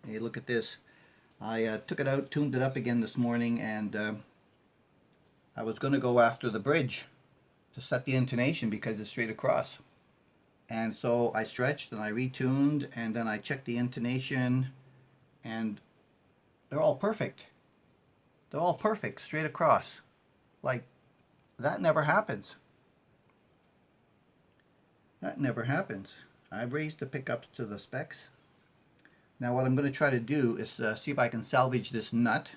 Hey, look at this. I took it out, tuned it up again this morning, and I was going to go after the bridge to set the intonation because it's straight across. And so I stretched and I retuned, and then I checked the intonation, and they're all perfect. They're all perfect, straight across. Like, that never happens. That never happens. I raised the pickups to the specs. Now what I'm going to try to do is see if I can salvage this nut.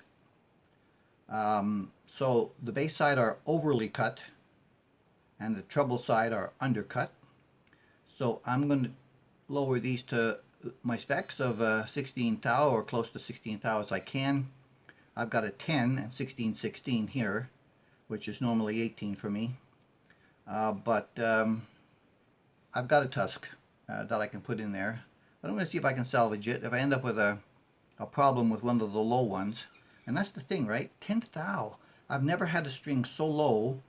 So the bass side are overly cut and the treble side are undercut. So I'm going to lower these to my specs of 16 thou or close to 16 thou as I can. I've got a 10 and 16/16 here, which is normally 18 for me. But I've got a tusk that I can put in there. But I'm going to see if I can salvage it. If I end up with a problem with one of the low ones, and that's the thing, right? 10th thou. I've never had a string so low.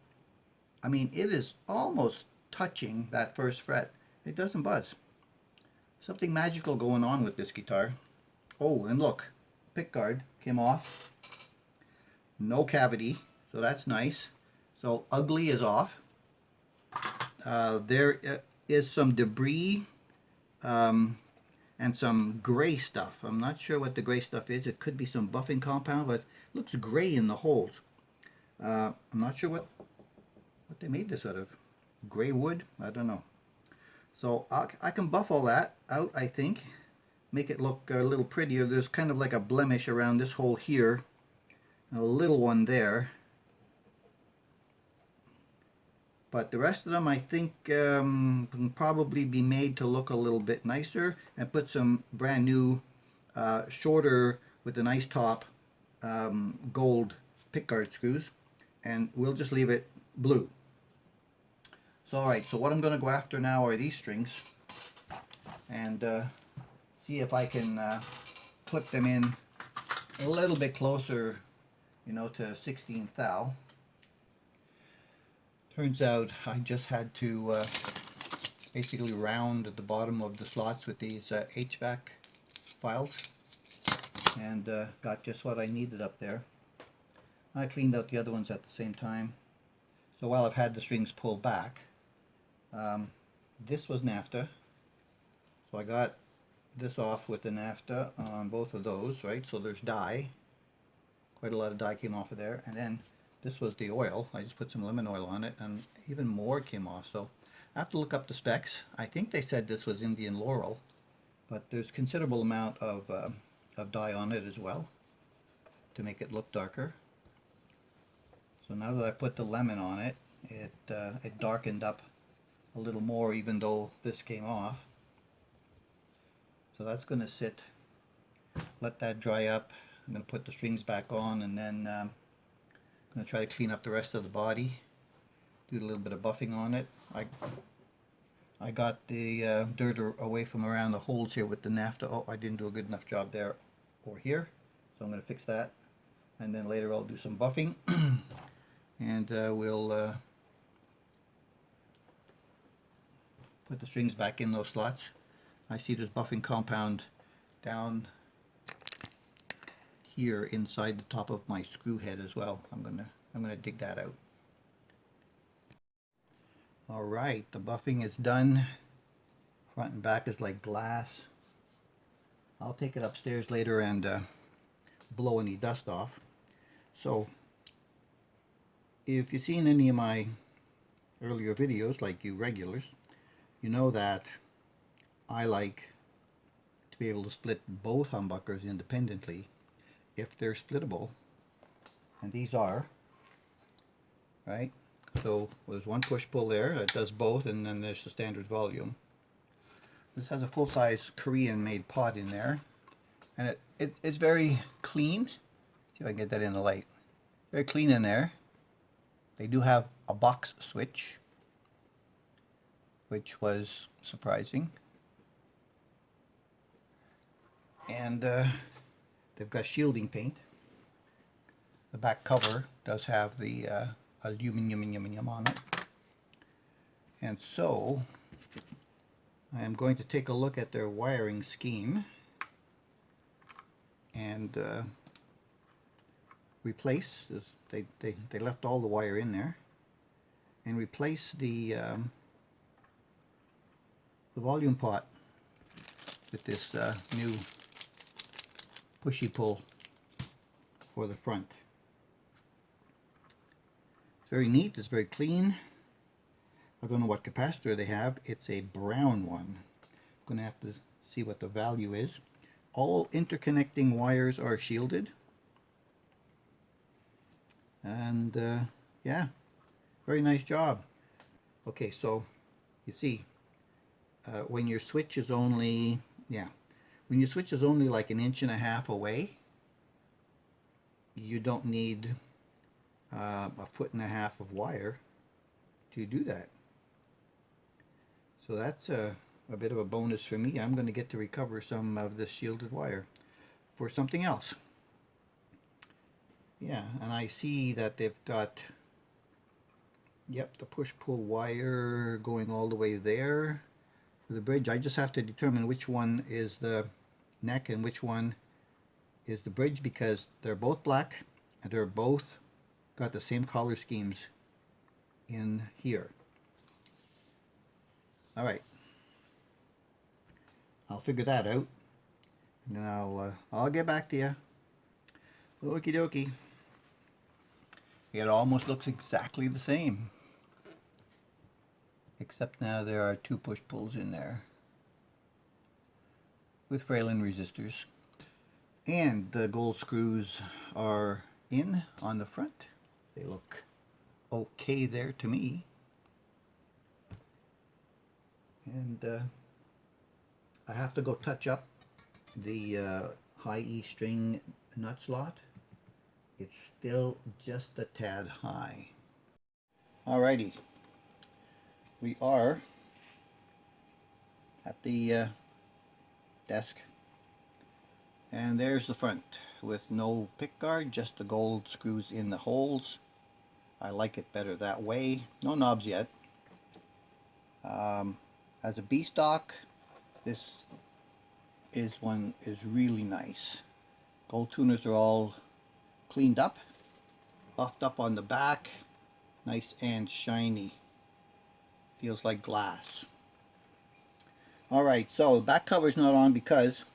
I mean, it is almost touching that first fret. It doesn't buzz. Something magical going on with this guitar. Oh, and look, pick guard came off. No cavity, so that's nice. So ugly is off. There is some debris and some gray stuff. I'm not sure what the gray stuff is. It could be some buffing compound, but it looks gray in the holes. I'm not sure what they made this out of. Gray wood? I don't know. So I can buff all that out, I think. Make it look a little prettier. There's kind of like a blemish around this hole here. And a little one there. But the rest of them, I think, can probably be made to look a little bit nicer, and put some brand new, shorter, with a nice top, gold pickguard screws, and we'll just leave it blue. So alright, so what I'm going to go after now are these strings, and see if I can clip them in a little bit closer, you know, to 16 thou. Turns out I just had to basically round at the bottom of the slots with these HVAC files, and got just what I needed up there. I cleaned out the other ones at the same time. So while I've had the strings pulled back, this was NAFTA, so I got this off with the NAFTA on both of those, right? So there's dye, quite a lot of dye came off of there, and then this was the oil. I just put some lemon oil on it, and even more came off. So I have to look up the specs. I think they said this was Indian Laurel, but there's considerable amount of dye on it as well to make it look darker. So now that I put the lemon on it, it darkened up a little more, even though this came off. So that's going to sit, let that dry up. I'm going to put the strings back on, and then I'm going to try to clean up the rest of the body, do a little bit of buffing on it. I got the dirt away from around the holes here with the NAFTA. Oh, I didn't do a good enough job there or here, so I'm going to fix that, and then later I'll do some buffing and we'll put the strings back in those slots. I see there's buffing compound down here inside the top of my screw head as well. I'm gonna dig that out. All right, the buffing is done. Front and back is like glass. I'll take it upstairs later and blow any dust off. So if you've seen any of my earlier videos, like you regulars, you know that I like to be able to split both humbuckers independently if they're splittable, and these are, right? So there's one push-pull there that does both, and then there's the standard volume. This has a full-size Korean-made pot in there, and it's very clean. See if I can get that in the light. Very clean in there. They do have a box switch, which was surprising. And they've got shielding paint. The back cover does have the aluminum on it. And so I am going to take a look at their wiring scheme and replace this. They left all the wire in there, and replace the volume pot with this new pushy pull for the front. It's very neat, it's very clean. I don't know what capacitor they have. It's a brown one. I'm going to have to see what the value is. All interconnecting wires are shielded. And yeah, very nice job. Okay, so you see, when your switch is only, when your switch is only like 1.5 inches away, you don't need 1.5 feet of wire to do that. So that's a bit of a bonus for me. I'm going to get to recover some of this shielded wire for something else. Yeah, and I see that they've got, yep, the push-pull wire going all the way there for the bridge. I just have to determine which one is the neck and which one is the bridge, because they're both black and they're both got the same color schemes in here. All right, I'll figure that out, and then I'll get back to you. Okie dokie. It almost looks exactly the same, except now there are 2 push-pulls in there with Fralin resistors, and the gold screws are in on the front. They look okay there to me. And I have to go touch up the high E string nut slot. It's still just a tad high. Alrighty, we are at the desk, and there's the front with no pick guard, just the gold screws in the holes. I like it better that way. No knobs yet. As a B-stock, this one is really nice. Gold tuners are all cleaned up, buffed up on the back, nice and shiny. Feels like glass. Alright, so the back cover is not on because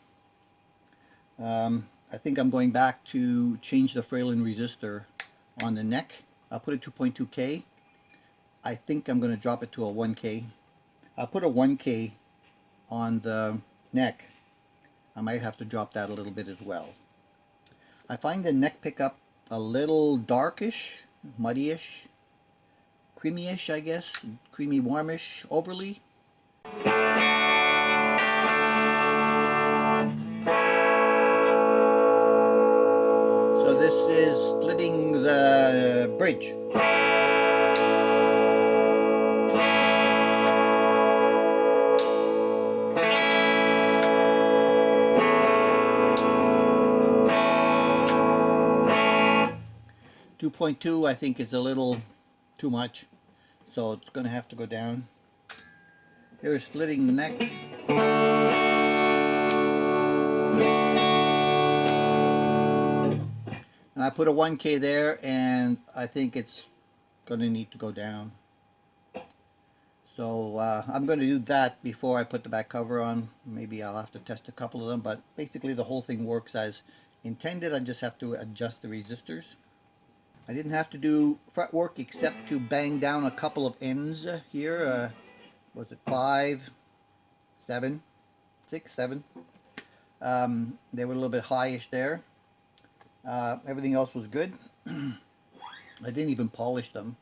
I think I'm going back to change the Fralin resistor on the neck. I'll put it 2.2K. I think I'm going to drop it to a 1K. I'll put a 1K on the neck. I might have to drop that a little bit as well. I find the neck pickup a little darkish, muddyish, creamyish, I guess, creamy warmish, overly. So this is splitting the bridge. 2.2 I think is a little too much, so it's going to have to go down. Here's splitting the neck. And I put a 1K there, and I think it's going to need to go down. So I'm going to do that before I put the back cover on. Maybe I'll have to test a couple of them, but basically the whole thing works as intended. I just have to adjust the resistors. I didn't have to do fret work except to bang down a couple of ends here. Was it 5, 7, 6, 7? They were a little bit highish there. Everything else was good. I didn't even polish them.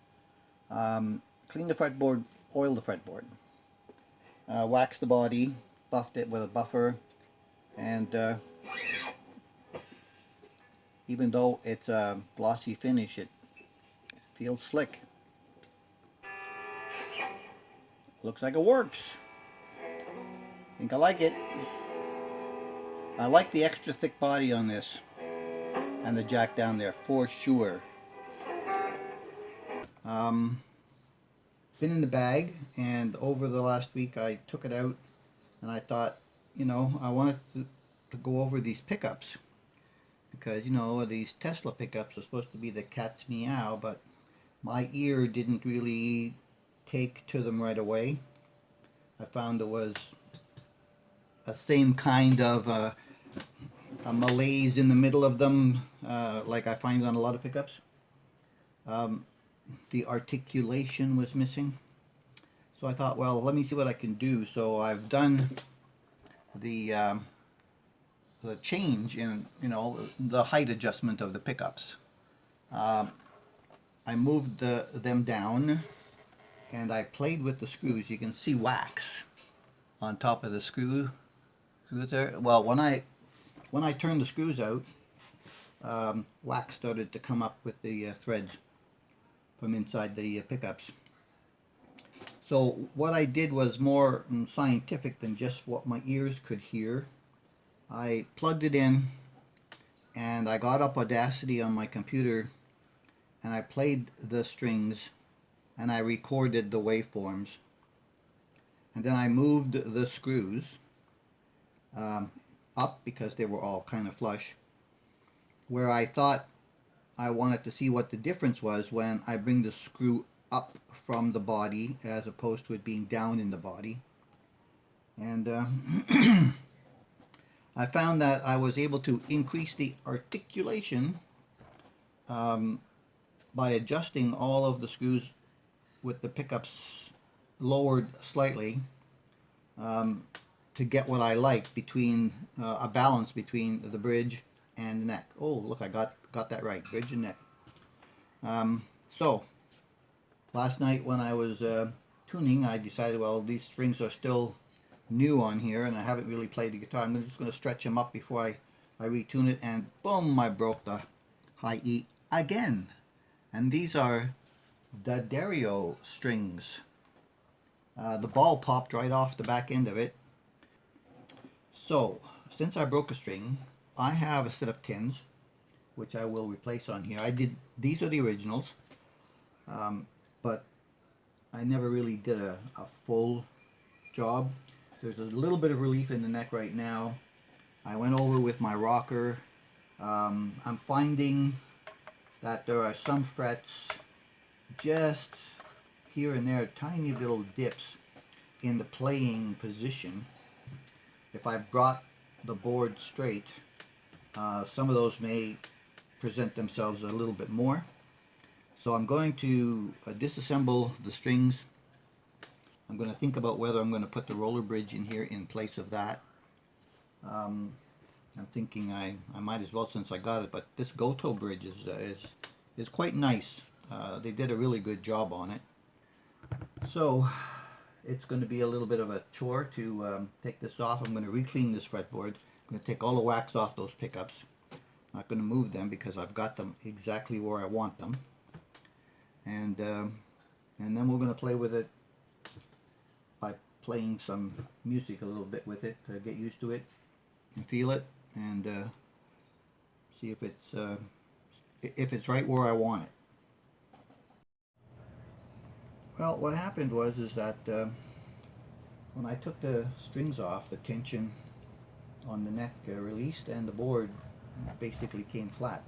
Clean the fretboard, oil the fretboard. Wax the body, buffed it with a buffer, and even though it's a glossy finish, it feels slick. Looks like it works. I think I like it. I like the extra thick body on this and the jack down there for sure. It's been in the bag, and over the last week I took it out and I thought, you know, I wanted to go over these pickups. because you know these Tesla pickups are supposed to be the cat's meow, but my ear didn't really take to them right away. I found there was a same kind of a malaise in the middle of them, like I find on a lot of pickups. Um, the articulation was missing. So I thought, well, let me see what I can do. So I've done the change in, you know, the height adjustment of the pickups. Um, I moved them down, and I played with the screws. You can see wax on top of the screw there. Well, when I turned the screws out, wax started to come up with the threads from inside the pickups. So what I did was more scientific than just what my ears could hear. I plugged it in, and I got up Audacity on my computer, and I played the strings, and I recorded the waveforms. And then I moved the screws up because they were all kind of flush, where I thought I wanted to see what the difference was when I bring the screw up from the body as opposed to it being down in the body. And I found that I was able to increase the articulation by adjusting all of the screws with the pickups lowered slightly to get what I like between a balance between the bridge and the neck. Oh, look, I got that right, bridge and neck. So last night when I was tuning, I decided, well, these strings are still new on here and I haven't really played the guitar. I'm just going to stretch them up before I retune it, and boom, I broke the high E again. And these are D'Addario strings. The ball popped right off the back end of it. So since I broke a string, I have a set of tins which I will replace on here. These are the originals, but I never really did a full job. There's a little bit of relief in the neck right now. I went over with my rocker. I'm finding that there are some frets just here and there, tiny little dips in the playing position. If I brought the board straight, some of those may present themselves a little bit more. So I'm going to disassemble the strings. I'm going to think about whether I'm going to put the roller bridge in here in place of that. I'm thinking I might as well, since I got it, but this Goto bridge is quite nice. They did a really good job on it. So it's going to be a little bit of a chore to take this off. I'm going to re-clean this fretboard. I'm going to take all the wax off those pickups. I'm not going to move them because I've got them exactly where I want them. And then we're going to play with it by playing some music a little bit with it to get used to it and feel it, and see if it's right where I want it. Well, what happened was that when I took the strings off, the tension on the neck released and the board basically came flat.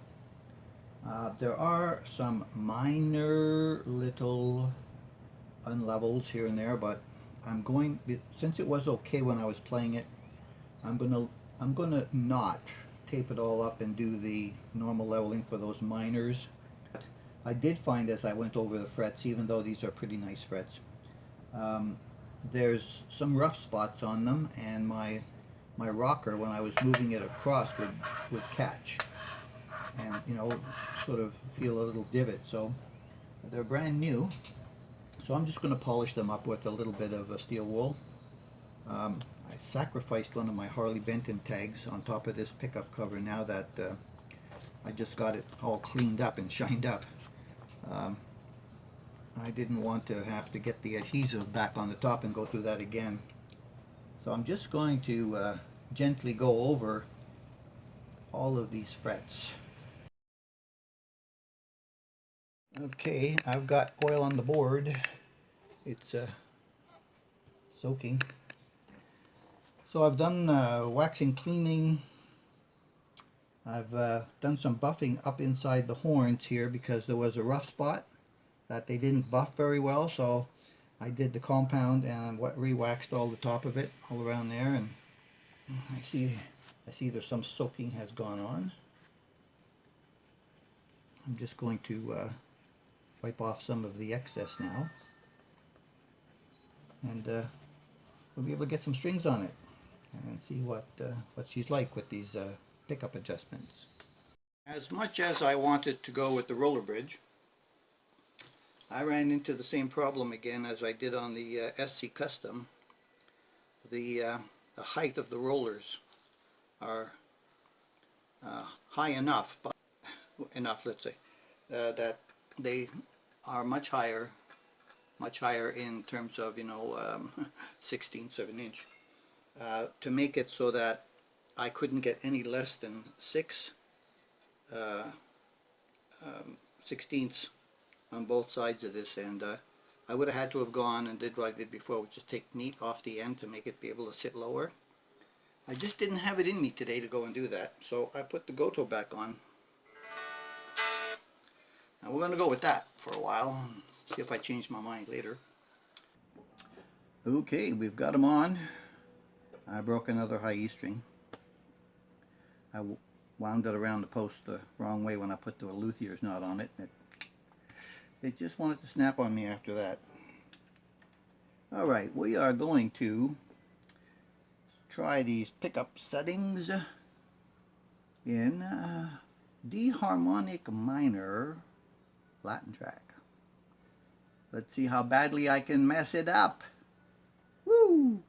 There are some minor little unlevels here and there, but I'm going, since it was okay when I was playing it, I'm gonna not tape it all up and do the normal leveling for those minors. I did find as I went over the frets, even though these are pretty nice frets, there's some rough spots on them, and my rocker, when I was moving it across, would catch and, you know, sort of feel a little divot. So they're brand new, so I'm just going to polish them up with a little bit of steel wool. I sacrificed one of my Harley Benton tags on top of this pickup cover now that I just got it all cleaned up and shined up. I didn't want to have to get the adhesive back on the top and go through that again. So I'm just going to gently go over all of these frets. Okay, I've got oil on the board. It's soaking. So I've done waxing cleaning. I've done some buffing up inside the horns here because there was a rough spot that they didn't buff very well, so I did the compound and re-waxed all the top of it all around there, and I see there's some soaking has gone on. I'm just going to wipe off some of the excess now, and we'll be able to get some strings on it and see what she's like with these pickup adjustments. As much as I wanted to go with the roller bridge, I ran into the same problem again as I did on the SC Custom. The height of the rollers are high enough, but let's say, that they are much higher in terms of, 16ths of an inch, to make it so that I couldn't get any less than 6 16ths on both sides of this, and I would have had to have gone and did what I did before, which is take meat off the end to make it be able to sit lower. I just didn't have it in me today to go and do that, so I put the Goto back on. Now we're going to go with that for a while, see if I change my mind later. Okay, we've got them on. I broke another high E string. I wound it around the post the wrong way when I put the luthier's knot on it. It just wanted to snap on me after that. Alright, we are going to try these pickup settings in D harmonic minor Latin track. Let's see how badly I can mess it up. Woo!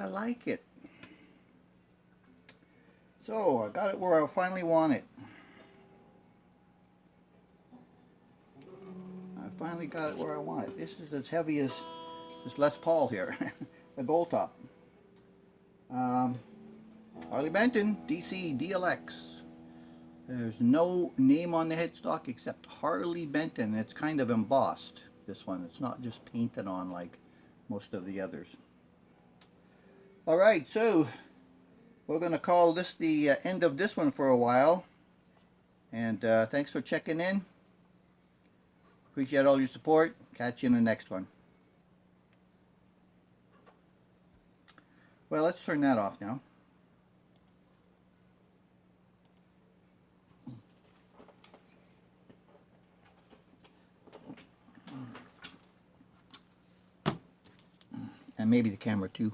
I like it. So I got it where I finally want it. I finally got it where I want it. This is as heavy as this Les Paul here, the gold top. Harley Benton, dc-dlx. There's no name on the headstock except Harley Benton. It's kind of embossed, this one. It's not just painted on like most of the others. Alright, so we're going to call this the end of this one for a while. And thanks for checking in. Appreciate all your support. Catch you in the next one. Well, let's turn that off now. And maybe the camera too.